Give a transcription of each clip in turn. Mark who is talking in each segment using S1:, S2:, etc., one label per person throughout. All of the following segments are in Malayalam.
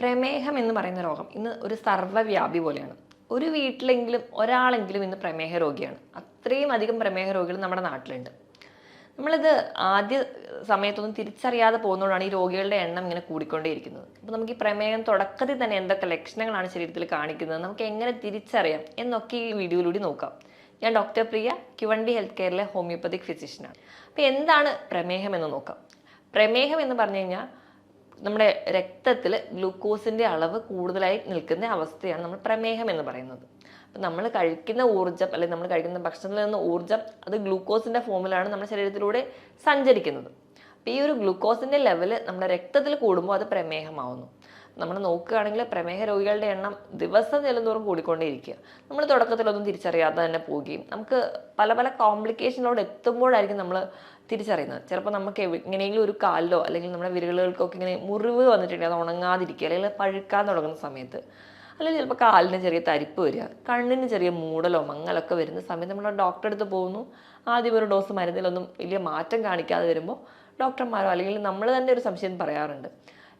S1: പ്രമേഹം എന്ന് പറയുന്ന രോഗം ഇന്ന് ഒരു സർവ്വവ്യാപി പോലെയാണ്. ഒരു വീട്ടിലെങ്കിലും ഒരാളെങ്കിലും ഇന്ന് പ്രമേഹ രോഗിയാണ്. അത്രയും അധികം പ്രമേഹ രോഗികൾ നമ്മുടെ നാട്ടിലുണ്ട്. നമ്മളിത് ആദ്യ സമയത്തൊന്നും തിരിച്ചറിയാതെ പോകുന്നതുകൊണ്ടാണ് ഈ രോഗികളുടെ എണ്ണം ഇങ്ങനെ കൂടിക്കൊണ്ടേയിരിക്കുന്നത്. അപ്പോൾ നമുക്ക് ഈ പ്രമേഹം തുടക്കത്തിൽ തന്നെ എന്തൊക്കെ ലക്ഷണങ്ങളാണ് ശരീരത്തിൽ കാണിക്കുന്നത്, നമുക്ക് എങ്ങനെ തിരിച്ചറിയാം എന്നൊക്കെ ഈ വീഡിയോയിലൂടെ നോക്കാം. ഞാൻ ഡോക്ടർ പ്രിയ, ക്യുവണ്ടി ഹെൽത്ത് കെയറിലെ ഹോമിയോപ്പതിക് ഫിസിഷ്യനാണ്. അപ്പോൾ എന്താണ് പ്രമേഹം എന്ന് നോക്കാം. പ്രമേഹം എന്ന് പറഞ്ഞു കഴിഞ്ഞാൽ നമ്മുടെ രക്തത്തിൽ ഗ്ലൂക്കോസിൻ്റെ അളവ് കൂടുതലായി നിൽക്കുന്ന അവസ്ഥയാണ് നമ്മൾ പ്രമേഹം എന്ന് പറയുന്നത്. അപ്പം നമ്മൾ കഴിക്കുന്ന ഊർജ്ജം അല്ലെങ്കിൽ നമ്മൾ കഴിക്കുന്ന ഭക്ഷണത്തിൽ നിന്ന് ഊർജ്ജം അത് ഗ്ലൂക്കോസിൻ്റെ ഫോമിലാണ് നമ്മുടെ ശരീരത്തിലൂടെ സഞ്ചരിക്കുന്നത്. അപ്പോൾ ഈ ഒരു ഗ്ലൂക്കോസിൻ്റെ ലെവൽ നമ്മുടെ രക്തത്തിൽ കൂടുമ്പോൾ അത് പ്രമേഹമാവുന്നു. നമ്മൾ നോക്കുകയാണെങ്കിൽ പ്രമേഹ രോഗികളുടെ എണ്ണം ദിവസം ചെല്ലുന്തോറും കൂടിക്കൊണ്ടേയിരിക്കുക. നമ്മൾ തുടക്കത്തിലൊന്നും തിരിച്ചറിയാതെ തന്നെ പോവുകയും നമുക്ക് പല പല കോംപ്ലിക്കേഷനിലോട് എത്തുമ്പോഴായിരിക്കും നമ്മൾ തിരിച്ചറിയുന്നത്. ചിലപ്പോൾ നമുക്ക് എങ്ങനെയെങ്കിലും ഒരു കാലിലോ അല്ലെങ്കിൽ നമ്മുടെ വിരലുകൾക്കൊക്കെ ഇങ്ങനെ മുറിവ് വന്നിട്ടുണ്ടെങ്കിൽ അത് ഉണങ്ങാതിരിക്കുക, അല്ലെങ്കിൽ പഴുക്കാൻ തുടങ്ങുന്ന സമയത്ത്, അല്ലെങ്കിൽ ചിലപ്പോൾ കാലിന് ചെറിയ തരിപ്പ് വരിക, കണ്ണിന് ചെറിയ മൂടലോ മങ്ങലൊക്കെ വരുന്ന സമയത്ത് നമ്മൾ ഡോക്ടറെ അടുത്ത് പോകുന്നു. ആദ്യം ഒരു ഡോസ് മരുന്നിലൊന്നും വലിയ മാറ്റം കാണിക്കാതെ വരുമ്പോൾ ഡോക്ടർമാരോ അല്ലെങ്കിൽ നമ്മൾ തന്നെ ഒരു സംശയം പറയാറുണ്ട്,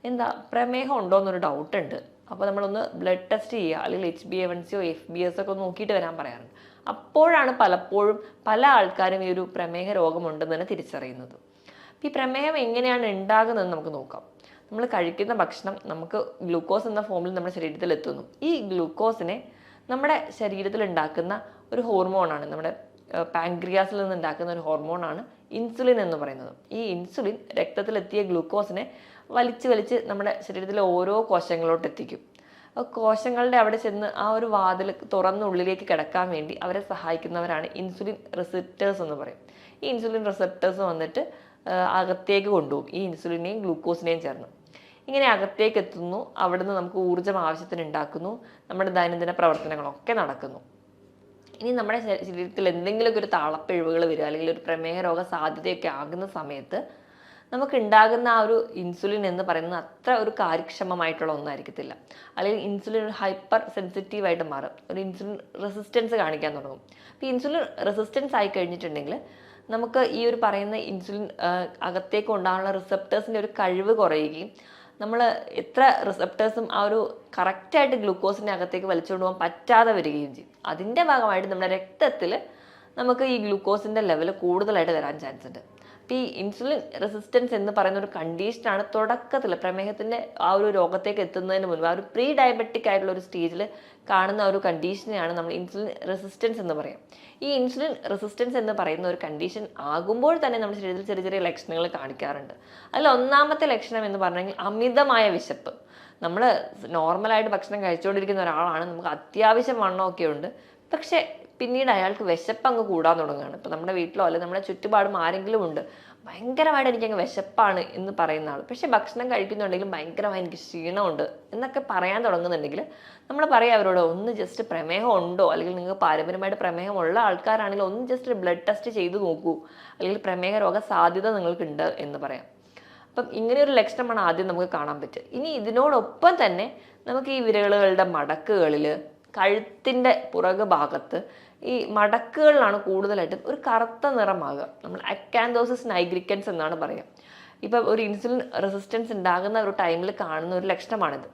S1: എന്താ പ്രമേഹം ഉണ്ടോ എന്നൊരു ഡൗട്ട് ഉണ്ട്, അപ്പോൾ നമ്മളൊന്ന് ബ്ലഡ് ടെസ്റ്റ് ചെയ്യുക, അല്ലെങ്കിൽ HbA1cയോ FBS ഒക്കെ ഒന്ന് നോക്കിയിട്ട് വരാൻ പറയാറുണ്ട്. അപ്പോഴാണ് പലപ്പോഴും പല ആൾക്കാരും ഈ ഒരു പ്രമേഹ രോഗമുണ്ടെന്ന് തന്നെ തിരിച്ചറിയുന്നത്. ഈ പ്രമേഹം എങ്ങനെയാണ് ഉണ്ടാകുന്നതെന്ന് നമുക്ക് നോക്കാം. നമ്മൾ കഴിക്കുന്ന ഭക്ഷണം നമുക്ക് ഗ്ലൂക്കോസ് എന്ന ഫോമിൽ നമ്മുടെ ശരീരത്തിൽ എത്തുന്നു. ഈ ഗ്ലൂക്കോസിനെ നമ്മുടെ ശരീരത്തിൽ ഉണ്ടാക്കുന്ന ഒരു ഹോർമോണാണ്, നമ്മുടെ പാൻക്രിയാസിൽ നിന്ന് ഉണ്ടാക്കുന്ന ഒരു ഹോർമോണാണ് ഇൻസുലിൻ എന്ന് പറയുന്നത്. ഈ ഇൻസുലിൻ രക്തത്തിലെത്തിയ ഗ്ലൂക്കോസിനെ വലിച്ച് നമ്മുടെ ശരീരത്തിലെ ഓരോ കോശങ്ങളിലോട്ട് എത്തിക്കും. കോശങ്ങളുടെ അവിടെ ചെന്ന് ആ ഒരു വാതിൽ തുറന്നുള്ളിലേക്ക് കിടക്കാൻ വേണ്ടി അവരെ സഹായിക്കുന്നവരാണ് ഇൻസുലിൻ റിസപ്റ്റേഴ്സ് എന്ന് പറയും. ഈ ഇൻസുലിൻ റിസപ്റ്റേഴ്സ് വന്നിട്ട് അകത്തേക്ക് കൊണ്ടുപോകും ഈ ഇൻസുലിനെയും ഗ്ലൂക്കോസിനെയും ചേർന്ന്. ഇങ്ങനെ അകത്തേക്ക് എത്തുന്നു, അവിടുന്ന് നമുക്ക് ഊർജ്ജം ആവശ്യത്തിന് ഉണ്ടാക്കുന്നു, നമ്മുടെ ദൈനംദിന പ്രവർത്തനങ്ങളൊക്കെ നടക്കുന്നു. ഇനി നമ്മുടെ ശരീരത്തിൽ എന്തെങ്കിലുമൊക്കെ ഒരു താളപ്പിഴവുകൾ വരിക അല്ലെങ്കിൽ ഒരു പ്രമേഹ രോഗ സാധ്യതയൊക്കെ ആകുന്ന സമയത്ത് നമുക്ക് ഉണ്ടാകുന്ന ആ ഒരു ഇൻസുലിൻ എന്ന് പറയുന്നത് അത്ര ഒരു കാര്യക്ഷമമായിട്ടുള്ള ഒന്നായിരിക്കത്തില്ല. അല്ലെങ്കിൽ ഇൻസുലിൻ ഒരു ഹൈപ്പർ സെൻസിറ്റീവായിട്ട് മാറും, ഒരു ഇൻസുലിൻ റെസിസ്റ്റൻസ് കാണിക്കാൻ തുടങ്ങും. അപ്പോൾ ഇൻസുലിൻ റെസിസ്റ്റൻസ് ആയി കഴിഞ്ഞിട്ടുണ്ടെങ്കിൽ നമുക്ക് ഈ ഒരു പറയുന്ന ഇൻസുലിൻ അകത്തേക്ക് ഉണ്ടാകാനുള്ള റിസപ്റ്റേഴ്സിൻ്റെ ഒരു കഴിവ് കുറയുകയും നമ്മൾ എത്ര റിസപ്റ്റേഴ്സും ആ ഒരു കറക്റ്റായിട്ട് ഗ്ലൂക്കോസിൻ്റെ അകത്തേക്ക് വലിച്ചുകൊണ്ട് പോകാൻ പറ്റാതെ വരികയും ചെയ്യും. അതിൻ്റെ ഭാഗമായിട്ട് നമ്മുടെ രക്തത്തിൽ നമുക്ക് ഈ ഗ്ലൂക്കോസിൻ്റെ ലെവൽ കൂടുതലായിട്ട് വരാൻ ചാൻസ് ഉണ്ട്. അപ്പോൾ ഈ ഇൻസുലിൻ റെസിസ്റ്റൻസ് എന്ന് പറയുന്ന ഒരു കണ്ടീഷനാണ് തുടക്കത്തിൽ പ്രമേഹത്തിൻ്റെ ആ ഒരു രോഗത്തേക്ക് എത്തുന്നതിന് മുൻപ് ആ ഒരു പ്രീ ഡയബറ്റിക് ആയിട്ടുള്ള ഒരു സ്റ്റേജിൽ കാണുന്ന ഒരു കണ്ടീഷനെയാണ് നമ്മൾ ഇൻസുലിൻ റെസിസ്റ്റൻസ് എന്ന് പറയാം. ഈ ഇൻസുലിൻ റെസിസ്റ്റൻസ് എന്ന് പറയുന്ന ഒരു കണ്ടീഷൻ ആകുമ്പോൾ തന്നെ നമ്മുടെ ശരീരത്തിൽ ചെറിയ ചെറിയ ലക്ഷണങ്ങൾ കാണിക്കാറുണ്ട്. അതിൽ ഒന്നാമത്തെ ലക്ഷണം എന്ന് പറഞ്ഞെങ്കിൽ അമിതമായ വിശപ്പ്. നമ്മൾ നോർമലായിട്ട് ഭക്ഷണം കഴിച്ചുകൊണ്ടിരിക്കുന്ന ഒരാളാണ്, നമുക്ക് അത്യാവശ്യം വണ്ണമൊക്കെ ഉണ്ട്, പക്ഷേ പിന്നീട് അയാൾക്ക് വിശപ്പ് അങ്ങ് കൂടാൻ തുടങ്ങുകയാണ്. ഇപ്പം നമ്മുടെ വീട്ടിലോ അല്ലെങ്കിൽ നമ്മുടെ ചുറ്റുപാടും ആരെങ്കിലും ഉണ്ട്, ഭയങ്കരമായിട്ട് എനിക്കങ്ങ് വിശപ്പാണ് എന്ന് പറയുന്ന ആൾ, പക്ഷേ ഭക്ഷണം കഴിക്കുന്നുണ്ടെങ്കിലും ഭയങ്കരമായി എനിക്ക് ക്ഷീണമുണ്ട് എന്നൊക്കെ പറയാൻ തുടങ്ങുന്നുണ്ടെങ്കിൽ നമ്മൾ പറയാം അവരോട്, ഒന്ന് ജസ്റ്റ് പ്രമേഹം ഉണ്ടോ, അല്ലെങ്കിൽ നിങ്ങൾക്ക് പാരമ്പര്യമായിട്ട് പ്രമേഹമുള്ള ആൾക്കാരാണെങ്കിൽ ഒന്ന് ജസ്റ്റ് ബ്ലഡ് ടെസ്റ്റ് ചെയ്ത് നോക്കൂ, അല്ലെങ്കിൽ പ്രമേഹ രോഗ സാധ്യത നിങ്ങൾക്കുണ്ട് എന്ന് പറയാം. അപ്പം ഇങ്ങനെയൊരു ലക്ഷണമാണ് ആദ്യം നമുക്ക് കാണാൻ പറ്റുക. ഇനി ഇതിനോടൊപ്പം തന്നെ നമുക്ക് ഈ വിരലുകളുടെ മടക്കുകളിൽ, കഴുത്തിൻ്റെ പുറകു ഭാഗത്ത് ഈ മടക്കുകളിലാണ് കൂടുതലായിട്ടും ഒരു കറുത്ത നിറമാകുക. നമ്മൾ അക്കാന്തോസിസ് നൈഗ്രിക്കൻസ് എന്നാണ് പറയുക. ഇപ്പം ഒരു ഇൻസുലിൻ റെസിസ്റ്റൻസ് ഉണ്ടാകുന്ന ഒരു ടൈമിൽ കാണുന്ന ഒരു ലക്ഷണമാണിത്.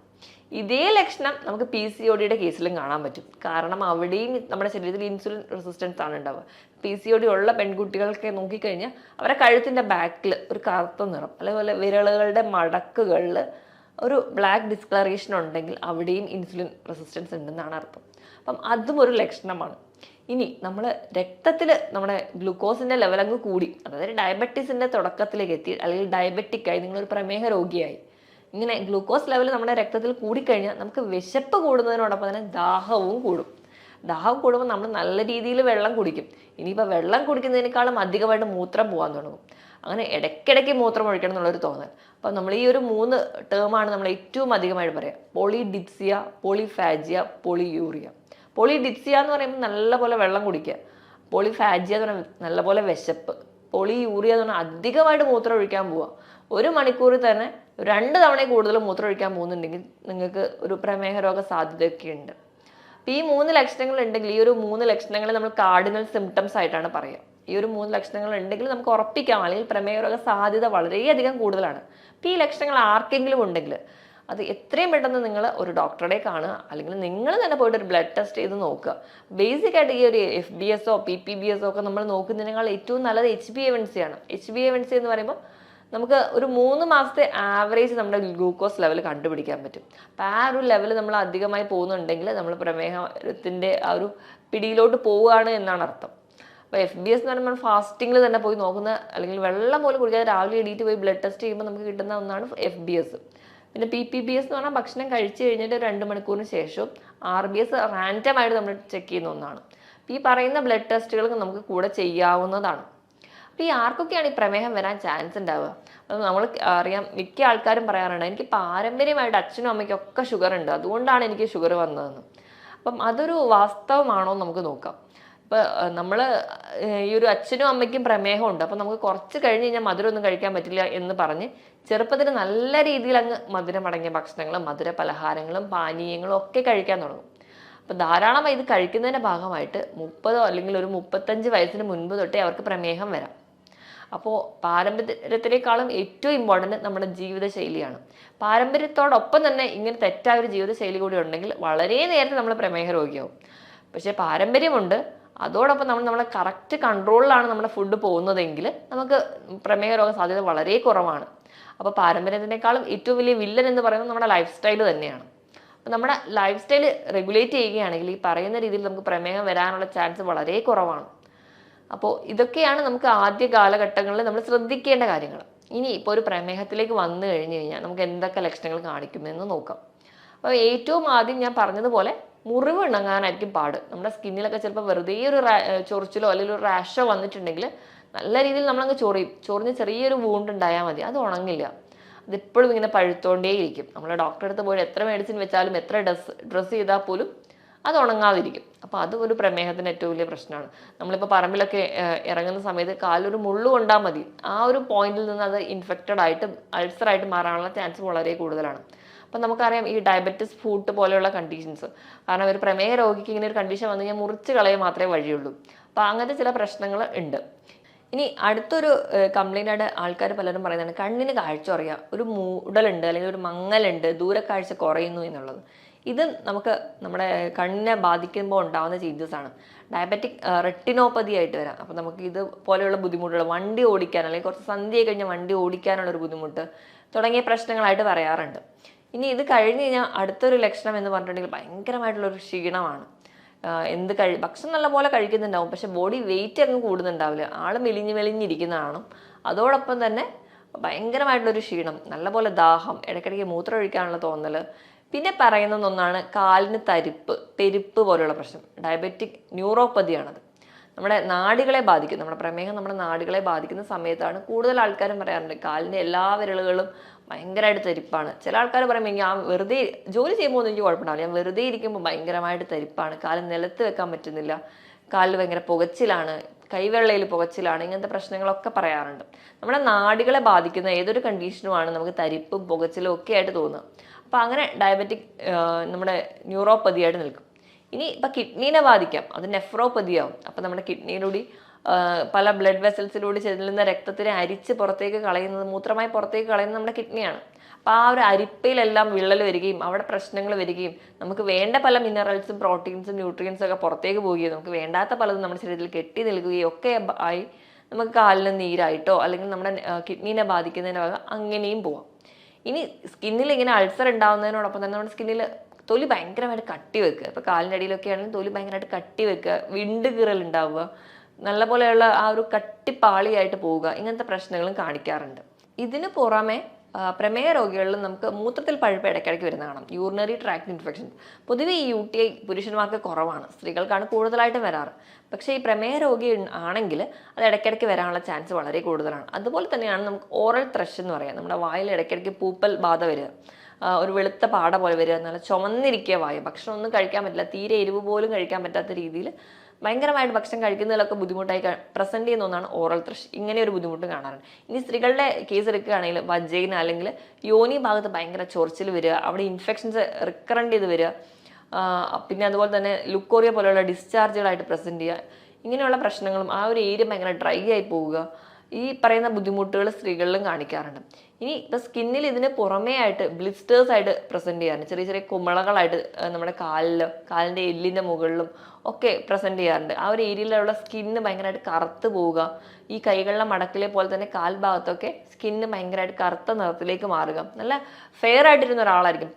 S1: ഇതേ ലക്ഷണം നമുക്ക് PCODയുടെ കേസിലും കാണാൻ പറ്റും. കാരണം അവിടെയും നമ്മുടെ ശരീരത്തിൽ ഇൻസുലിൻ റെസിസ്റ്റൻസ് ആണ് ഉണ്ടാവുക. PCOD ഉള്ള പെൺകുട്ടികൾക്ക് നോക്കിക്കഴിഞ്ഞാൽ അവരുടെ കഴുത്തിൻ്റെ ബാക്കിൽ ഒരു കറുത്ത നിറം, അതേപോലെ വിരലുകളുടെ മടക്കുകളിൽ ഒരു ബ്ലാക്ക് ഡിസ്കളറേഷൻ ഉണ്ടെങ്കിൽ അവിടെയും ഇൻസുലിൻ റെസിസ്റ്റൻസ് ഉണ്ടെന്നാണ് അർത്ഥം. അപ്പം അതും ഒരു ലക്ഷണമാണ്. ഇനി നമ്മൾ രക്തത്തിൽ നമ്മുടെ ഗ്ലൂക്കോസിൻ്റെ ലെവൽ അങ്ങ് കൂടി, അതായത് ഡയബറ്റീസിൻ്റെ തുടക്കത്തിലേക്ക് എത്തി, അല്ലെങ്കിൽ ഡയബറ്റിക്കായി, നിങ്ങളൊരു പ്രമേഹ രോഗിയായി, ഇങ്ങനെ ഗ്ലൂക്കോസ് ലെവൽ നമ്മുടെ രക്തത്തിൽ കൂടിക്കഴിഞ്ഞാൽ നമുക്ക് വിശപ്പ് കൂടുന്നതിനോടൊപ്പം തന്നെ ദാഹവും കൂടും. ദാഹം കൂടുമ്പോൾ നമ്മൾ നല്ല രീതിയിൽ വെള്ളം കുടിക്കും. ഇനിയിപ്പോൾ വെള്ളം കുടിക്കുന്നതിനേക്കാളും അധികമായിട്ട് മൂത്രം പോകാൻ തുടങ്ങും. അങ്ങനെ ഇടയ്ക്കിടയ്ക്ക് മൂത്രം ഒഴിക്കണം എന്നുള്ളൊരു തോന്നൽ. അപ്പോൾ നമ്മൾ ഈ ഒരു 3 ടേമാണ് നമ്മൾ ഏറ്റവും അധികമായിട്ട് പറയാം: പോളിഡിപ്സിയ, പോളിഫാജിയ, പോളിയൂറിയ. പോളിഡിപ്സിയ എന്ന് പറയുമ്പോൾ നല്ലപോലെ വെള്ളം കുടിക്കുക, പോളിഫാജിയ എന്ന് പറയുമ്പോൾ നല്ലപോലെ വിശപ്പ്, പോളിയൂറിയ എന്ന് പറഞ്ഞാൽ അധികമായിട്ട് മൂത്രം ഒഴിക്കാൻ പോവുക. 1 മണിക്കൂറിൽ തന്നെ 2 തവണ കൂടുതൽ മൂത്രം ഒഴിക്കാൻ പോകുന്നുണ്ടെങ്കിൽ നിങ്ങൾക്ക് ഒരു പ്രമേഹ രോഗ സാധ്യതയൊക്കെ ഉണ്ട്. അപ്പോൾ ഈ 3 ലക്ഷണങ്ങൾ ഉണ്ടെങ്കിൽ, ഈ ഒരു 3 ലക്ഷണങ്ങളെ നമ്മൾ കാർഡിനൽ സിംറ്റംസ് ആയിട്ടാണ് പറയുക. ഈ ഒരു 3 ലക്ഷണങ്ങൾ ഉണ്ടെങ്കിൽ നമുക്ക് ഉറപ്പിക്കാം, അല്ലെങ്കിൽ പ്രമേഹ രോഗ സാധ്യത വളരെയധികം കൂടുതലാണ്. അപ്പോൾ ഈ ലക്ഷണങ്ങൾ ആർക്കെങ്കിലും ഉണ്ടെങ്കിൽ അത് എത്രയും പെട്ടെന്ന് നിങ്ങൾ ഒരു ഡോക്ടറെ കാണുക, അല്ലെങ്കിൽ നിങ്ങൾ തന്നെ പോയിട്ട് ഒരു ബ്ലഡ് ടെസ്റ്റ് ചെയ്ത് നോക്കുക. ബേസിക് ആയിട്ട് ഈ ഒരു FBS PPBS ഒക്കെ നമ്മൾ നോക്കുന്നതിനേക്കാൾ ഏറ്റവും നല്ലത് HbA1c ആണ്. HbA1c എന്ന് പറയുമ്പോൾ നമുക്ക് ഒരു 3 മാസത്തെ ആവറേജ് നമ്മുടെ ഗ്ലൂക്കോസ് ലെവൽ കണ്ടുപിടിക്കാൻ പറ്റും. അപ്പോൾ ആ ഒരു ലെവൽ നമ്മൾ അധികമായി പോകുന്നുണ്ടെങ്കിൽ നമ്മൾ പ്രമേഹത്തിൻ്റെ ആ ഒരു പിടിയിലോട്ട് പോവുകയാണ് എന്നാണ് അർത്ഥം. അപ്പോൾ FBS എന്ന് പറയുമ്പോൾ ഫാസ്റ്റിങ്ങിൽ തന്നെ പോയി നോക്കുന്ന, അല്ലെങ്കിൽ വെള്ളം പോലും കുടിക്കാതെ രാവിലെ എണീറ്റ് പോയി ബ്ലഡ് ടെസ്റ്റ് ചെയ്യുമ്പോൾ നമുക്ക് കിട്ടുന്ന ഒന്നാണ് FBS. പിന്നെ PPBS എന്ന് പറഞ്ഞാൽ ഭക്ഷണം കഴിച്ച് കഴിഞ്ഞിട്ട് 2 മണിക്കൂറിന് ശേഷം RBS റാൻഡമായിട്ട് നമ്മൾ ചെക്ക് ചെയ്യുന്ന ഒന്നാണ്. ഈ പറയുന്ന ബ്ലഡ് ടെസ്റ്റുകൾ നമുക്ക് കൂടെ ചെയ്യാവുന്നതാണ്. അപ്പോൾ ഈ ആർക്കൊക്കെയാണ് ഈ പ്രമേഹം വരാൻ ചാൻസ് ഉണ്ടാവുക? അപ്പം നമ്മൾ അറിയാം, മിക്ക ആൾക്കാരും പറയാറുണ്ട് എനിക്ക് പാരമ്പര്യമായിട്ട് അച്ഛനും അമ്മയ്ക്കും ഒക്കെ ഷുഗർ ഉണ്ട്, അതുകൊണ്ടാണ് എനിക്ക് ഷുഗർ വന്നതെന്ന്. അപ്പം അതൊരു വാസ്തവമാണോ എന്ന് നമുക്ക് നോക്കാം. ഇപ്പം നമ്മൾ ഈ ഒരു അച്ഛനും അമ്മയ്ക്കും പ്രമേഹമുണ്ട്, അപ്പം നമുക്ക് കുറച്ച് കഴിഞ്ഞ് കഴിഞ്ഞാൽ മധുരമൊന്നും കഴിക്കാൻ പറ്റില്ല എന്ന് പറഞ്ഞ് ചെറുപ്പത്തിൽ നല്ല രീതിയിൽ അങ്ങ് മധുരമടങ്ങിയ ഭക്ഷണങ്ങളും മധുര പലഹാരങ്ങളും പാനീയങ്ങളും ഒക്കെ കഴിക്കാൻ തുടങ്ങും. അപ്പം ധാരാളമായി ഇത് കഴിക്കുന്നതിൻ്റെ ഭാഗമായിട്ട് 30 അല്ലെങ്കിൽ ഒരു 35 വയസ്സിന് മുൻപ് തൊട്ടേ അവർക്ക് പ്രമേഹം വരാം. അപ്പോൾ പാരമ്പര്യത്തിനേക്കാളും ഏറ്റവും ഇമ്പോർട്ടൻറ്റ് നമ്മുടെ ജീവിതശൈലിയാണ്. പാരമ്പര്യത്തോടൊപ്പം തന്നെ ഇങ്ങനെ തെറ്റായ ഒരു ജീവിതശൈലി കൂടി ഉണ്ടെങ്കിൽ വളരെ നേരത്തെ നമ്മൾ പ്രമേഹ രോഗിയാവും. പക്ഷേ പാരമ്പര്യമുണ്ട്, അതോടൊപ്പം നമ്മളെ കറക്റ്റ് കൺട്രോളിലാണ് നമ്മുടെ ഫുഡ് പോകുന്നതെങ്കിൽ നമുക്ക് പ്രമേഹ രോഗ സാധ്യത വളരെ കുറവാണ്. അപ്പോൾ പാരമ്പര്യത്തിനേക്കാളും ഏറ്റവും വലിയ വില്ലൻ എന്ന് പറയുന്നത് നമ്മുടെ ലൈഫ് സ്റ്റൈൽ തന്നെയാണ്. അപ്പോൾ നമ്മുടെ ലൈഫ് സ്റ്റൈൽ റെഗുലേറ്റ് ചെയ്യുകയാണെങ്കിൽ ഈ പറയുന്ന രീതിയിൽ നമുക്ക് പ്രമേഹം വരാനുള്ള ചാൻസ് വളരെ കുറവാണ്. അപ്പോൾ ഇതൊക്കെയാണ് നമുക്ക് ആദ്യ കാലഘട്ടങ്ങളിൽ നമ്മൾ ശ്രദ്ധിക്കേണ്ട കാര്യങ്ങൾ. ഇനി ഇപ്പോൾ ഒരു പ്രമേഹത്തിലേക്ക് വന്നു കഴിഞ്ഞ് കഴിഞ്ഞാൽ നമുക്ക് എന്തൊക്കെ ലക്ഷണങ്ങൾ കാണിക്കുമെന്ന് നോക്കാം. അപ്പോൾ ഏറ്റവും ആദ്യം ഞാൻ പറഞ്ഞതുപോലെ മുറിവ് ഉണങ്ങാനായിരിക്കും പാട്. നമ്മുടെ സ്കിന്നിലൊക്കെ ചിലപ്പോൾ വെറുതെ ഒരു ചൊറിച്ചിലോ അല്ലെങ്കിൽ ഒരു റാഷോ വന്നിട്ടുണ്ടെങ്കിൽ നല്ല രീതിയിൽ നമ്മളങ്ങ് ചൊറിഞ്ഞ് ചെറിയൊരു വൂണ്ട് ഉണ്ടായാൽ മതി, അത് ഉണങ്ങില്ല. അതിപ്പോഴും ഇങ്ങനെ പഴുത്തോണ്ടേയിരിക്കും. നമ്മൾ ഡോക്ടറെ അടുത്ത് പോയി എത്ര മെഡിസിൻ വെച്ചാലും എത്ര ഡ്രസ്സ് ചെയ്താൽ പോലും അത് ഉണങ്ങാതിരിക്കും. അപ്പോൾ അത് ഒരു പ്രമേഹത്തിന് ഏറ്റവും വലിയ പ്രശ്നമാണ്. നമ്മളിപ്പോൾ പറമ്പിലൊക്കെ ഇറങ്ങുന്ന സമയത്ത് കാലൊരു മുള്ളു കൊണ്ടാൽ മതി, ആ ഒരു പോയിന്റിൽ നിന്ന് അത് ഇൻഫെക്റ്റഡ് ആയിട്ട് അൾസറായിട്ട് മാറാനുള്ള ചാൻസ് വളരെ കൂടുതലാണ്. അപ്പം നമുക്കറിയാം ഈ ഡയബറ്റിസ് ഫുഡ് പോലെയുള്ള കണ്ടീഷൻസ്, കാരണം ഒരു പ്രമേഹ രോഗിക്ക് ഇങ്ങനെ ഒരു കണ്ടീഷൻ വന്നു കഴിഞ്ഞാൽ മുറിച്ച് കളയാൻ മാത്രമേ വഴിയുള്ളൂ. അപ്പോൾ അങ്ങനത്തെ ചില പ്രശ്നങ്ങൾ ഉണ്ട്. ഇനി അടുത്തൊരു കംപ്ലൈൻ്റ് ആയിട്ട് ആൾക്കാർ പലരും പറയുന്നതാണ് കണ്ണിന് കാഴ്ച കുറയുക, ഒരു മൂടലുണ്ട് അല്ലെങ്കിൽ ഒരു മങ്ങലുണ്ട്, ദൂരക്കാഴ്ച കുറയുന്നു എന്നുള്ളത്. ഇത് നമുക്ക് നമ്മുടെ കണ്ണിനെ ബാധിക്കുമ്പോൾ ഉണ്ടാകുന്ന ചേഞ്ചസ് ആണ്. ഡയബറ്റിക് റെറ്റിനോപ്പതി ആയിട്ട് വരാം. അപ്പോൾ നമുക്ക് ഇത് പോലെയുള്ള ബുദ്ധിമുട്ടുകൾ, വണ്ടി ഓടിക്കാൻ അല്ലെങ്കിൽ കുറച്ച് സന്ധ്യ കഴിഞ്ഞാൽ വണ്ടി ഓടിക്കാനുള്ളൊരു ബുദ്ധിമുട്ട് തുടങ്ങിയ പ്രശ്നങ്ങളായിട്ട് പറയാറുണ്ട്. ഇനി ഇത് കഴിഞ്ഞ് കഴിഞ്ഞാൽ അടുത്തൊരു ലക്ഷണം എന്ന് പറഞ്ഞിട്ടുണ്ടെങ്കിൽ ഭയങ്കരമായിട്ടുള്ളൊരു ക്ഷീണമാണ്. ഭക്ഷണം നല്ലപോലെ കഴിക്കുന്നുണ്ടാവും, പക്ഷെ ബോഡി വെയിറ്റ് അങ്ങ് കൂടുന്നുണ്ടാവില്ല, ആൾ മെലിഞ്ഞിരിക്കുന്നതാണ്. അതോടൊപ്പം തന്നെ ഭയങ്കരമായിട്ടുള്ളൊരു ക്ഷീണം, നല്ലപോലെ ദാഹം, ഇടയ്ക്കിടയ്ക്ക് മൂത്രം ഒഴിക്കാനുള്ള തോന്നൽ. പിന്നെ പറയുന്ന ഒന്നാണ് കാലിന് തെരിപ്പ് പോലെയുള്ള പ്രശ്നം. ഡയബറ്റിക് ന്യൂറോപ്പതിയാണത്. നമ്മുടെ നാഡികളെ ബാധിക്കും. നമ്മുടെ പ്രമേഹം നമ്മുടെ നാഡികളെ ബാധിക്കുന്ന സമയത്താണ് കൂടുതൽ ആൾക്കാരും പറയാറുണ്ട് കാലിൻ്റെ എല്ലാ വിരലുകളും ഭയങ്കരമായിട്ട് തെരിപ്പാണ്. ചില ആൾക്കാർ പറയുമ്പോൾ ഞാൻ വെറുതെ ജോലി ചെയ്യുമ്പോൾ ഒന്നും എനിക്ക് കുഴപ്പമുണ്ടാവില്ല, ഞാൻ വെറുതെ ഇരിക്കുമ്പോൾ ഭയങ്കരമായിട്ട് തെരിപ്പാണ്, കാല് നിലത്ത് വെക്കാൻ പറ്റുന്നില്ല, കാലിൽ ഭയങ്കര പുകച്ചിലാണ്, കൈവെള്ളയിൽ പുകച്ചിലാണ്, ഇങ്ങനത്തെ പ്രശ്നങ്ങളൊക്കെ പറയാറുണ്ട്. നമ്മുടെ നാഡികളെ ബാധിക്കുന്ന ഏതൊരു കണ്ടീഷനുമാണ് നമുക്ക് തരിപ്പും പുകച്ചിലും ഒക്കെ ആയിട്ട് തോന്നുക. അപ്പോൾ അങ്ങനെ ഡയബറ്റിക് നമ്മുടെ ന്യൂറോപ്പതിയായിട്ട് നിൽക്കും. ഇനി ഇപ്പം കിഡ്നീനെ ബാധിക്കാം, അത് നെഫ്രോപ്പതിയാവും. അപ്പം നമ്മുടെ കിഡ്നിയിലൂടെ പല ബ്ലഡ് വെസൽസിലൂടെ ചെല്ലുന്ന രക്തത്തിനെ അരിച്ച് പുറത്തേക്ക് കളയുന്നത്, മൂത്രമായി പുറത്തേക്ക് കളയുന്നത് നമ്മുടെ കിഡ്നിയാണ്. അപ്പോൾ ആ ഒരു അരിപ്പയിലെല്ലാം വിള്ളൽ വരികയും അവിടെ പ്രശ്നങ്ങൾ വരികയും നമുക്ക് വേണ്ട പല മിനറൽസും പ്രോട്ടീൻസും ന്യൂട്രിയൻസും ഒക്കെ പുറത്തേക്ക് പോവുകയും നമുക്ക് വേണ്ടാത്ത പലതും നമ്മുടെ ശരീരത്തിൽ കെട്ടി നിൽക്കുകയും ഒക്കെ ആയി നമുക്ക് കാലിന് നീരായിട്ടോ അല്ലെങ്കിൽ നമ്മുടെ കിഡ്നീനെ ബാധിക്കുന്നതിൻ്റെ ഭാഗം അങ്ങനെയും പോവാം. ഇനി സ്കിന്നിൽ ഇങ്ങനെ അൾസർ ഉണ്ടാകുന്നതിനോടൊപ്പം തന്നെ നമ്മുടെ സ്കിന്നിൽ തൊലി ഭയങ്കരമായിട്ട് കട്ടി വെക്കുക. ഇപ്പോൾ കാലിൻ്റെ അടിയിലൊക്കെ ആണെങ്കിൽ തൊലി ഭയങ്കരമായിട്ട് കട്ടി വെക്കുക, വിണ്ട് കീറൽ ഉണ്ടാവുക, നല്ല പോലെയുള്ള ആ ഒരു കട്ടിപ്പാളിയായിട്ട് പോവുക, ഇങ്ങനത്തെ പ്രശ്നങ്ങളും കാണിക്കാറുണ്ട്. ഇതിന് പുറമെ പ്രമേഹ രോഗികളിൽ നമുക്ക് മൂത്രത്തിൽ പഴുപ്പ് ഇടയ്ക്കിടയ്ക്ക് വരുന്ന കാണാം, യൂറിനറി ട്രാക്ട് ഇൻഫെക്ഷൻ. പൊതുവെ ഈ UTI പുരുഷന്മാർക്ക് കുറവാണ്, സ്ത്രീകൾക്കാണ് കൂടുതലായിട്ടും വരാറ്. പക്ഷേ ഈ പ്രമേഹ രോഗി ആണെങ്കിൽ അത് ഇടയ്ക്കിടയ്ക്ക് വരാനുള്ള ചാൻസ് വളരെ കൂടുതലാണ്. അതുപോലെ തന്നെയാണ് നമുക്ക് ഓറൽ ത്രഷ് എന്ന് പറയാം. നമ്മുടെ വായിൽ ഇടയ്ക്കിടയ്ക്ക് പൂപ്പൽ ബാധ വരിക, ഒരു വെളുത്ത പാട പോലെ വരിക, നല്ല ചുമന്നിരിക്കുക വായ, ഭക്ഷണം ഒന്നും കഴിക്കാൻ പറ്റില്ല, തീരെ എരിവ് പോലും കഴിക്കാൻ പറ്റാത്ത രീതിയിൽ ഭയങ്കരമായിട്ട് ഭക്ഷണം കഴിക്കുന്നതിലൊക്കെ ബുദ്ധിമുട്ടായി പ്രസൻറ്റ് ചെയ്യുന്ന ഒന്നാണ് ഓറൽ ത്രഷ്. ഇങ്ങനെ ഒരു ബുദ്ധിമുട്ട് കാണാറുണ്ട്. ഇനി സ്ത്രീകളുടെ കേസ് എടുക്കുകയാണെങ്കിൽ വജൈന അല്ലെങ്കിൽ യോനി ഭാഗത്ത് ഭയങ്കര ചൊറിച്ചിൽ വരിക, അവിടെ ഇൻഫെക്ഷൻസ് റിക്കറൻ്റ് ചെയ്ത് വരിക, പിന്നെ അതുപോലെ തന്നെ ലുക്കോറിയ പോലെയുള്ള ഡിസ്ചാർജുകളായിട്ട് പ്രസൻറ്റ് ചെയ്യുക, ഇങ്ങനെയുള്ള പ്രശ്നങ്ങളും ആ ഒരു ഏരിയ ഭയങ്കര ഡ്രൈ ആയി പോവുക, ഈ പറയുന്ന ബുദ്ധിമുട്ടുകൾ സ്ത്രീകളിലും കാണിക്കാറുണ്ട്. ഇനി ഇപ്പം സ്കിന്നിൽ ഇതിന് പുറമേ ആയിട്ട് ബ്ലിസ്റ്റേഴ്സ് ആയിട്ട് പ്രസന്റ് ചെയ്യാറുണ്ട്. ചെറിയ ചെറിയ കുമിളകളായിട്ട് നമ്മുടെ കാലിൻ്റെ എല്ലിൻ്റെ മുകളിലും ഒക്കെ പ്രസന്റ് ചെയ്യാറുണ്ട്. ആ ഒരു ഏരിയയിലുള്ള സ്കിന്ന് ഭയങ്കരമായിട്ട് കറുത്ത് പോവുക, ഈ കൈകളിലെ മടക്കിലെ പോലെ തന്നെ കാൽഭാഗത്തൊക്കെ സ്കിന്ന് ഭയങ്കരമായിട്ട് കറുത്ത നിറത്തിലേക്ക് മാറുക, നല്ല ഫെയർ ആയിട്ടിരുന്ന ഒരാളായിരിക്കും,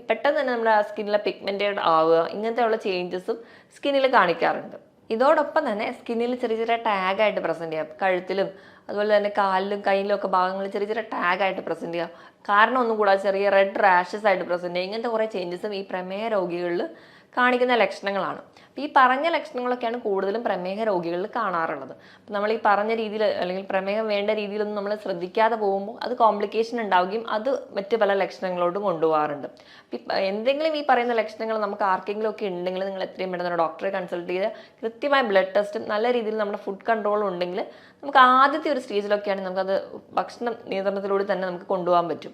S1: പെട്ടെന്ന് തന്നെ നമ്മുടെ സ്കിന്നിലെ പിഗ്മെന്റഡ് ആവുക, ഇങ്ങനത്തെയുള്ള ചേഞ്ചസും സ്കിന്നിൽ കാണിക്കാറുണ്ട്. ഇതോടൊപ്പം തന്നെ സ്കിന്നിൽ ചെറിയ ചെറിയ ടാഗായിട്ട് പ്രസന്റ് ചെയ്യാം, കഴുത്തിലും അതുപോലെ തന്നെ കാലിലും കയ്യിലും ഒക്കെ ഭാഗങ്ങളിൽ ചെറിയ ചെറിയ ടാഗായിട്ട് പ്രസന്റ് ചെയ്യാം, കാരണം ഒന്നും കൂടാതെ ചെറിയ റെഡ് റാഷസ് ആയിട്ട് പ്രസന്റ് ചെയ്യുക. ഇങ്ങനത്തെ കുറേ ചേഞ്ചസും ഈ പ്രമേഹ രോഗികളിൽ കാണിക്കുന്ന ലക്ഷണങ്ങളാണ്. ഈ പറഞ്ഞ ലക്ഷണങ്ങളൊക്കെയാണ് കൂടുതലും പ്രമേഹ രോഗികളിൽ കാണാറുള്ളത്. നമ്മൾ ഈ പറഞ്ഞ രീതിയിൽ അല്ലെങ്കിൽ പ്രമേഹം വേണ്ട രീതിയിലൊന്നും നമ്മൾ ശ്രദ്ധിക്കാതെ പോകുമ്പോൾ അത് കോംപ്ലിക്കേഷൻ ഉണ്ടാവുകയും അത് മറ്റ് പല ലക്ഷണങ്ങളോടും കൊണ്ടുപോകാറുണ്ട്. എന്തെങ്കിലും ഈ പറയുന്ന ലക്ഷണങ്ങൾ നമുക്ക് ആർക്കെങ്കിലും ഒക്കെ ഉണ്ടെങ്കിൽ നിങ്ങൾ എത്രയും പെട്ടെന്ന് ഡോക്ടറെ കൺസൾട്ട് ചെയ്ത് കൃത്യമായ ബ്ലഡ് ടെസ്റ്റും നല്ല രീതിയിൽ നമ്മുടെ ഫുഡ് കൺട്രോളും ഉണ്ടെങ്കിൽ നമുക്ക് ആദ്യത്തെ ഒരു സ്റ്റേജിലൊക്കെയാണ് നമുക്കത് ഭക്ഷണ നിയന്ത്രണത്തിലൂടെ തന്നെ നമുക്ക് കൊണ്ടുപോകാൻ പറ്റും.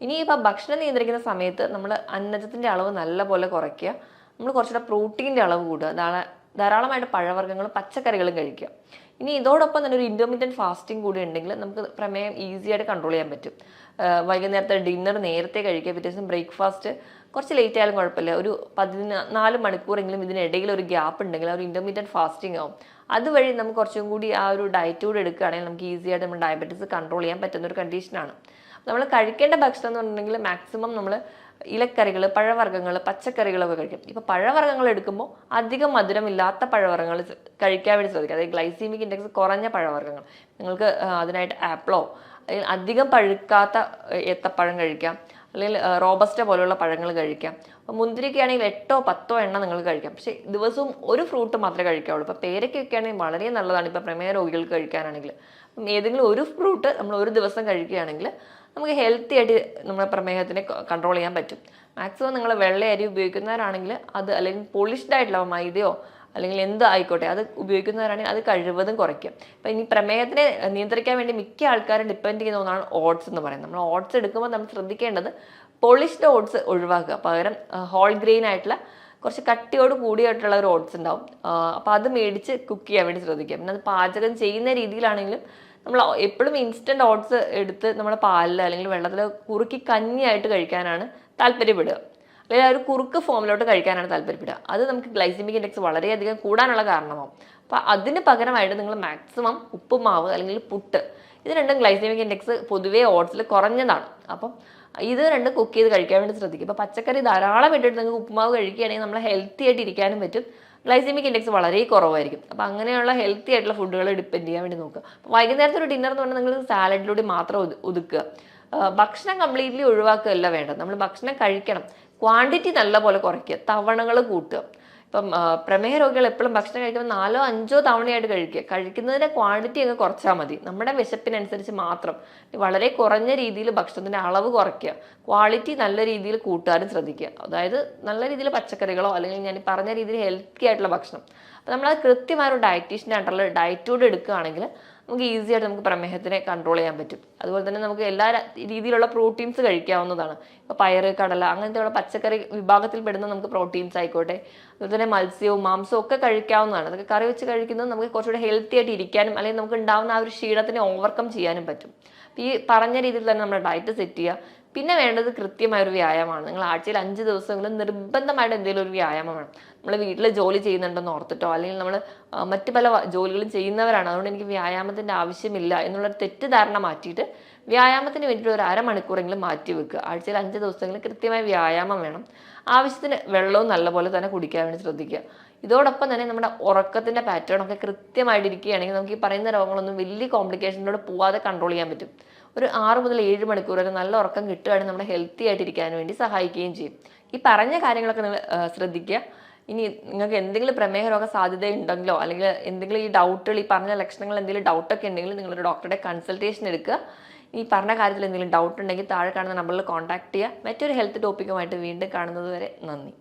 S1: ഇനി ഇപ്പം ഭക്ഷണം നിയന്ത്രിക്കുന്ന സമയത്ത് നമ്മൾ അന്നജത്തിൻ്റെ അളവ് നല്ലപോലെ കുറയ്ക്കുക, നമ്മൾ കുറച്ചുകൂടെ പ്രോട്ടീൻ്റെ അളവ് കൂടുക, ധാരാളമായിട്ട് പഴവർഗ്ഗങ്ങളും പച്ചക്കറികളും കഴിക്കുക. ഇനി ഇതോടൊപ്പം തന്നെ ഒരു ഇൻ്റർമീഡിയറ്റ് ഫാസ്റ്റിംഗ് കൂടി ഉണ്ടെങ്കിൽ നമുക്ക് പ്രമേയം ഈസി ആയിട്ട് കൺട്രോൾ ചെയ്യാൻ പറ്റും. വൈകുന്നേരത്തെ ഡിന്നർ നേരത്തെ കഴിക്കുക, പിറ്റേ ദിവസം ബ്രേക്ക്ഫാസ്റ്റ് കുറച്ച് ലേറ്റ് ആയാലും കുഴപ്പമില്ല, ഒരു 14 മണിക്കൂറെങ്കിലും ഇതിനിടയിൽ ഒരു ഗ്യാപ്പ് ഉണ്ടെങ്കിൽ ആ ഒരു ഇൻ്റർമീഡിയറ്റ് ഫാസ്റ്റിംഗ് ആവും. അതുവഴി നമുക്ക് കുറച്ചും കൂടി ആ ഒരു ഡയറ്റ് കൂടി എടുക്കുകയാണെങ്കിൽ നമുക്ക് ഈസി ആയിട്ട് നമ്മൾ ഡയബറ്റീസ് കൺട്രോൾ ചെയ്യാൻ പറ്റുന്ന ഒരു കണ്ടീഷനാണ്. നമ്മൾ കഴിക്കേണ്ട ഭക്ഷണം എന്ന് പറഞ്ഞിട്ടുണ്ടെങ്കിൽ മാക്സിമം നമ്മൾ ഇലക്കറികൾ, പഴവർഗ്ഗങ്ങൾ, പച്ചക്കറികളൊക്കെ കഴിക്കും. ഇപ്പോൾ പഴവർഗ്ഗങ്ങൾ എടുക്കുമ്പോൾ അധികം മധുരമില്ലാത്ത പഴവർഗ്ഗങ്ങൾ കഴിക്കാൻ വേണ്ടി ശ്രദ്ധിക്കുക. അതായത് ഗ്ലൈസീമിക് ഇൻഡെക്സ് കുറഞ്ഞ പഴവർഗ്ഗങ്ങൾ, നിങ്ങൾക്ക് അതിനായിട്ട് ആപ്പിളോ അല്ലെങ്കിൽ അധികം പഴുക്കാത്ത ഏത്തപ്പഴം കഴിക്കാം, അല്ലെങ്കിൽ റോബസ്റ്റ പോലുള്ള പഴങ്ങൾ കഴിക്കാം. അപ്പോൾ മുന്തിരിക്ക ആണെങ്കിൽ 8-10 എണ്ണം നിങ്ങൾ കഴിക്കാം, പക്ഷേ ദിവസവും ഒരു ഫ്രൂട്ട് മാത്രമേ കഴിക്കാവുള്ളൂ. ഇപ്പോൾ പേരയ്ക്കൊക്കെ ആണെങ്കിൽ വളരെ നല്ലതാണ് ഇപ്പോൾ പ്രമേഹ രോഗികൾക്ക് കഴിക്കാനാണെങ്കിൽ. അപ്പം ഏതെങ്കിലും ഒരു ഫ്രൂട്ട് നമ്മൾ ഒരു ദിവസം കഴിക്കുകയാണെങ്കിൽ നമുക്ക് ഹെൽത്തി ആയിട്ട് നമ്മുടെ പ്രമേഹത്തിനെ കൺട്രോൾ ചെയ്യാൻ പറ്റും. മാക്സിമം നിങ്ങൾ വെള്ള അരി ഉപയോഗിക്കുന്നവരാണെങ്കിൽ അത്, അല്ലെങ്കിൽ പോളിഷ്ഡ് ആയിട്ടുള്ള മൈദയോ അല്ലെങ്കിൽ എന്ത് ആയിക്കോട്ടെ അത് ഉപയോഗിക്കുന്നവരാണെങ്കിൽ അത് കഴിവതും കുറയ്ക്കും. അപ്പം ഇനി പ്രമേഹത്തിനെ നിയന്ത്രിക്കാൻ വേണ്ടി മിക്ക ആൾക്കാരും ഡിപ്പെൻഡ് ചെയ്യുന്ന ഒന്നാണ് ഓട്സ് എന്ന് പറയുന്നത്. നമ്മൾ ഓട്സ് എടുക്കുമ്പോൾ നമ്മൾ ശ്രദ്ധിക്കേണ്ടത് പോളിഷ്ഡ് ഓട്സ് ഒഴിവാക്കുക, പകരം ഹോൾ ഗ്രെയിൻ ആയിട്ടുള്ള കുറച്ച് കട്ടിയോട് കൂടിയായിട്ടുള്ള ഒരു ഓട്സ് ഉണ്ടാവും, അപ്പോൾ അത് മേടിച്ച് കുക്ക് ചെയ്യാൻ വേണ്ടി ശ്രദ്ധിക്കുക. പിന്നെ അത് പാചകം ചെയ്യുന്ന രീതിയിലാണെങ്കിലും നമ്മൾ എപ്പോഴും ഇൻസ്റ്റൻറ്റ് ഓട്സ് എടുത്ത് നമ്മുടെ പാലിൽ അല്ലെങ്കിൽ വെള്ളത്തിൽ കുറുക്കി കഞ്ഞിയായിട്ട് കഴിക്കാനാണ് താല്പര്യപ്പെടുക, അല്ലെങ്കിൽ ആ ഒരു കുറുക്ക് ഫോമിലോട്ട് കഴിക്കാനാണ് താല്പര്യപ്പെടുക. അത് നമുക്ക് ഗ്ലൈസിമിക് ഇൻഡെക്സ് വളരെയധികം കൂടാനുള്ള കാരണമാവും. അപ്പോൾ അതിന് പകരമായിട്ട് നിങ്ങൾ മാക്സിമം ഉപ്പുമാവ് അല്ലെങ്കിൽ പുട്ട്, ഇത് രണ്ടും ഗ്ലൈസിമിക് ഇൻഡെക്സ് പൊതുവേ ഓട്സിൽ കുറഞ്ഞതാണ്. അപ്പം ഇത് രണ്ടും കുക്ക് ചെയ്ത് കഴിക്കാൻ വേണ്ടി ശ്രദ്ധിക്കും. ഇപ്പോൾ പച്ചക്കറി ധാരാളം ഇട്ടിട്ട് നിങ്ങൾക്ക് ഉപ്പുമാവ് കഴിക്കുകയാണെങ്കിൽ നമ്മൾ ഹെൽത്തി ആയിട്ട് ഇരിക്കാനും പറ്റും, ഗ്ലൈസിമിക് ഇൻഡെക്സ് വളരെ കുറവായിരിക്കും. അപ്പോൾ അങ്ങനെയുള്ള ഹെൽത്തി ആയിട്ടുള്ള ഫുഡുകൾ ഡിപ്പെൻഡ് ചെയ്യാൻ വേണ്ടി നോക്കുക. വൈകുന്നേരത്തെ ഒരു ഡിന്നർ എന്ന് പറഞ്ഞാൽ നിങ്ങൾ സാലഡിലൂടെ മാത്രം ഒതുക്കുക, ഭക്ഷണം കംപ്ലീറ്റ്ലി ഒഴിവാക്കുകയല്ല വേണ്ടത്. നമ്മൾ ഭക്ഷണം കഴിക്കണം, ക്വാണ്ടിറ്റി നല്ലപോലെ കുറയ്ക്കുക, തവണകൾ കൂട്ടുക. ഇപ്പം പ്രമേഹ രോഗികൾ എപ്പോഴും ഭക്ഷണം കഴിക്കുമ്പോൾ 4-5 തവണയായിട്ട് കഴിക്കുന്നതിൻ്റെ ക്വാണ്ടിറ്റി അങ്ങ് കുറച്ചാൽ മതി. നമ്മുടെ വിശപ്പിനനുസരിച്ച് മാത്രം വളരെ കുറഞ്ഞ രീതിയിൽ ഭക്ഷണത്തിൻ്റെ അളവ് കുറയ്ക്കുക, ക്വാളിറ്റി നല്ല രീതിയിൽ കൂട്ടാനും ശ്രദ്ധിക്കുക. അതായത് നല്ല രീതിയിൽ പച്ചക്കറികളോ അല്ലെങ്കിൽ ഞാൻ പറഞ്ഞ രീതിയിൽ ഹെൽത്തി ആയിട്ടുള്ള ഭക്ഷണം. അപ്പോൾ നമ്മളത് കൃത്യമായ ഒരു ഡയറ്റീഷ്യനായിട്ടുള്ള ഡയറ്റോട് എടുക്കുകയാണെങ്കിൽ നമുക്ക് ഈസി ആയിട്ട് നമുക്ക് പ്രമേഹത്തിനെ കൺട്രോൾ ചെയ്യാൻ പറ്റും. അതുപോലെ തന്നെ നമുക്ക് എല്ലാ രീതിയിലുള്ള പ്രോട്ടീൻസ് കഴിക്കാവുന്നതാണ്. ഇപ്പോൾ പയറ്, കടല അങ്ങനത്തെയുള്ള പച്ചക്കറി വിഭാഗത്തിൽ പെടുന്ന നമുക്ക് പ്രോട്ടീൻസ് ആയിക്കോട്ടെ, അതുപോലെ തന്നെ മത്സ്യവും മാംസവും ഒക്കെ കഴിക്കാവുന്നതാണ്. അതൊക്കെ കറി വെച്ച് കഴിക്കുന്നത് നമുക്ക് കുറച്ചുകൂടെ ഹെൽത്തി ആയിട്ട് ഇരിക്കാനും അല്ലെങ്കിൽ നമുക്ക് ഉണ്ടാകുന്ന ആ ഒരു ക്ഷീണത്തിനെ ഓവർകം ചെയ്യാനും പറ്റും. ഈ പറഞ്ഞ രീതിയിൽ തന്നെ നമ്മുടെ ഡയറ്റ് സെറ്റ് ചെയ്യുക. പിന്നെ വേണ്ടത് കൃത്യമായൊരു വ്യായാമമാണ്. നിങ്ങൾ ആഴ്ചയിൽ 5 ദിവസമെങ്കിലും നിർബന്ധമായിട്ട് എന്തെങ്കിലും ഒരു വ്യായാമം വേണം. നമ്മൾ വീട്ടിൽ ജോലി ചെയ്യുന്നുണ്ടെന്ന് ഓർത്തിട്ടോ അല്ലെങ്കിൽ നമ്മൾ മറ്റു പല ജോലികളും ചെയ്യുന്നവരാണ്, അതുകൊണ്ട് എനിക്ക് വ്യായാമത്തിൻ്റെ ആവശ്യമില്ല എന്നുള്ളൊരു തെറ്റിദ്ധാരണ മാറ്റിയിട്ട് വ്യായാമത്തിന് വേണ്ടിയിട്ട് ഒരു അരമണിക്കൂറെങ്കിലും മാറ്റി വെക്കുക. ആഴ്ചയിൽ 5 ദിവസമെങ്കിലും കൃത്യമായ വ്യായാമം വേണം. ആവശ്യത്തിന് വെള്ളവും നല്ലപോലെ തന്നെ കുടിക്കാൻ വേണ്ടി ശ്രദ്ധിക്കുക. ഇതോടൊപ്പം തന്നെ നമ്മുടെ ഉറക്കത്തിൻ്റെ പാറ്റേൺ ഒക്കെ കൃത്യമായിട്ട് ഇരിക്കുകയാണെങ്കിൽ നമുക്ക് ഈ പറയുന്ന രോഗങ്ങളൊന്നും വലിയ കോംപ്ലിക്കേഷനിലൂടെ പോവാതെ കൺട്രോൾ ചെയ്യാൻ പറ്റും. ഒരു 6 മുതൽ 7 മണിക്കൂർ വരെ നല്ല ഉറക്കം കിട്ടുകയാണെങ്കിൽ നമ്മുടെ ഹെൽത്തി ആയിട്ട് ഇരിക്കാൻ വേണ്ടി സഹായിക്കുകയും ചെയ്യും. ഈ പറഞ്ഞ കാര്യങ്ങളൊക്കെ നിങ്ങൾ ശ്രദ്ധിക്കുക. ഇനി നിങ്ങൾക്ക് എന്തെങ്കിലും പ്രമേഹ രോഗ സാധ്യത ഉണ്ടെങ്കിലോ അല്ലെങ്കിൽ എന്തെങ്കിലും ഈ ഡൗട്ടുകൾ, ഈ പറഞ്ഞ ലക്ഷണങ്ങൾ എന്തെങ്കിലും ഡൗട്ടൊക്കെ ഉണ്ടെങ്കിൽ നിങ്ങളൊരു ഡോക്ടറുടെ കൺസൾട്ടേഷൻ എടുക്കുക. ഈ പറഞ്ഞ കാര്യത്തിൽ എന്തെങ്കിലും ഡൗട്ട് ഉണ്ടെങ്കിൽ താഴെ കാണുന്ന നമ്പറിൽ കോൺടാക്ട് ചെയ്യുക. മറ്റൊരു ഹെൽത്ത് ടോപ്പിക്കുമായിട്ട് വീണ്ടും കാണുന്നത് വരെ നന്ദി.